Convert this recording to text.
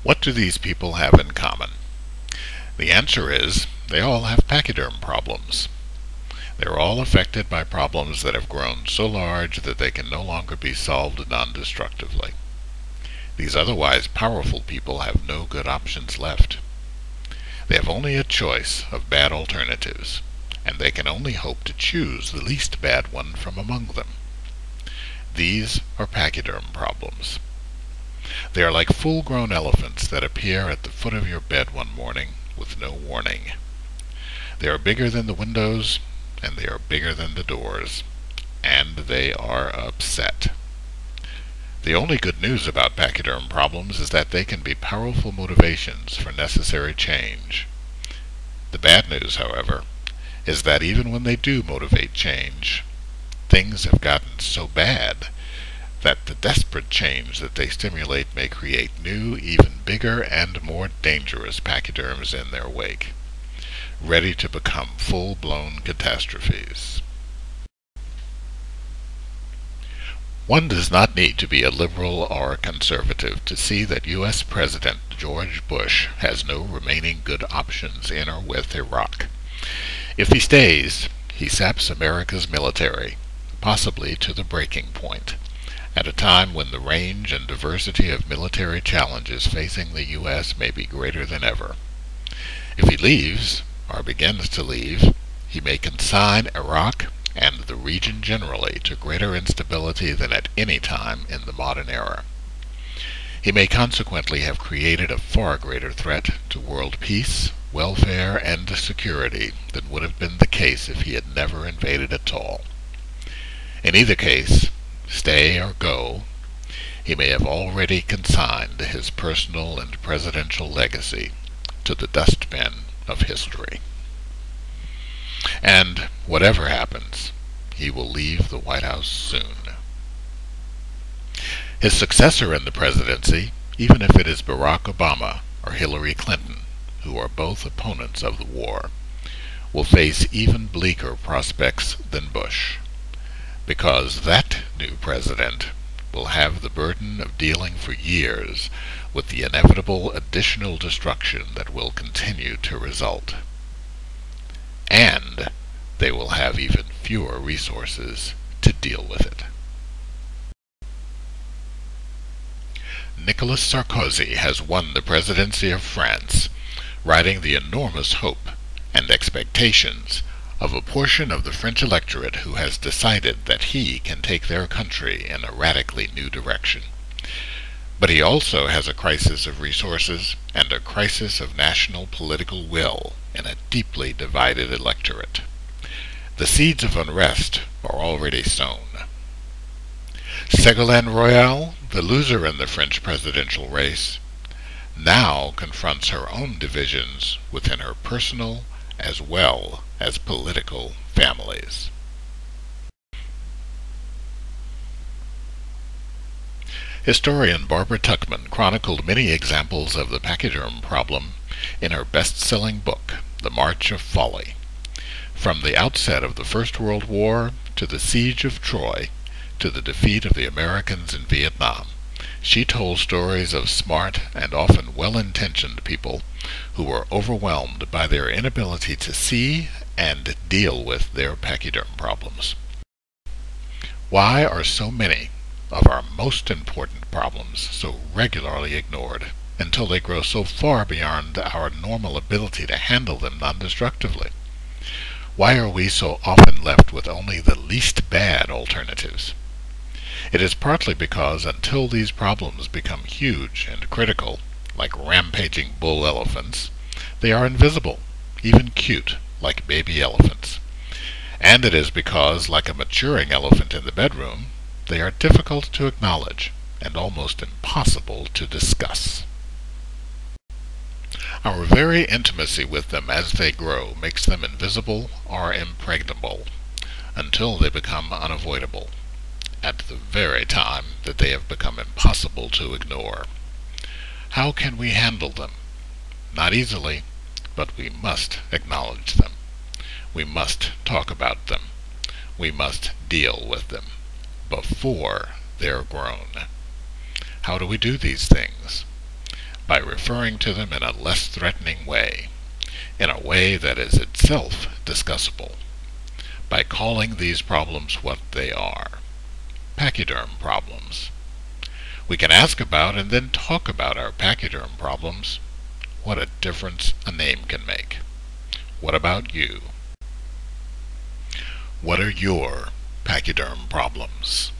What do these people have in common? The answer is, they all have pachyderm problems. They're all affected by problems that have grown so large that they can no longer be solved non-destructively. These otherwise powerful people have no good options left. They have only a choice of bad alternatives, and they can only hope to choose the least bad one from among them. These are pachyderm problems. They are like full-grown elephants that appear at the foot of your bed one morning with no warning. They are bigger than the windows, and they are bigger than the doors, and they are upset. The only good news about pachyderm problems is that they can be powerful motivations for necessary change. The bad news, however, is that even when they do motivate change, things have gotten so bad that the desperate change that they stimulate may create new, even bigger and more dangerous pachyderms in their wake, ready to become full-blown catastrophes. One does not need to be a liberal or a conservative to see that U.S. President George Bush has no remaining good options in or with Iraq. If he stays, he saps America's military, possibly to the breaking point, at a time when the range and diversity of military challenges facing the U.S. may be greater than ever. If he leaves, or begins to leave, he may consign Iraq and the region generally to greater instability than at any time in the modern era. He may consequently have created a far greater threat to world peace, welfare, and security than would have been the case if he had never invaded at all. In either case, stay or go, he may have already consigned his personal and presidential legacy to the dustbin of history. And whatever happens, he will leave the White House soon. His successor in the presidency, even if it is Barack Obama or Hillary Clinton, who are both opponents of the war, will face even bleaker prospects than Bush, because that new president will have the burden of dealing for years with the inevitable additional destruction that will continue to result. And they will have even fewer resources to deal with it. Nicolas Sarkozy has won the presidency of France, riding the enormous hope and expectations of a portion of the French electorate who has decided that he can take their country in a radically new direction. But he also has a crisis of resources and a crisis of national political will in a deeply divided electorate. The seeds of unrest are already sown. Ségolène Royal, the loser in the French presidential race, now confronts her own divisions within her personal as well as political families. Historian Barbara Tuchman chronicled many examples of the pachyderm problem in her best-selling book, The March of Folly. From the outset of the First World War, to the Siege of Troy, to the defeat of the Americans in Vietnam, she told stories of smart and often well-intentioned people who were overwhelmed by their inability to see and deal with their pachyderm problems. Why are so many of our most important problems so regularly ignored until they grow so far beyond our normal ability to handle them non-destructively? Why are we so often left with only the least bad alternatives? It is partly because until these problems become huge and critical, like rampaging bull elephants, they are invisible, even cute, like baby elephants. And it is because, like a maturing elephant in the bedroom, they are difficult to acknowledge and almost impossible to discuss. Our very intimacy with them as they grow makes them invisible or impregnable, until they become unavoidable, at the very time that they have become impossible to ignore. How can we handle them? Not easily, but we must acknowledge them. We must talk about them. We must deal with them before they're grown. How do we do these things? by referring to them in a less threatening way, in a way that is itself discussable, by calling these problems what they are: pachyderm problems. We can ask about and then talk about our pachyderm problems. What a difference a name can make. What about you? What are your pachyderm problems?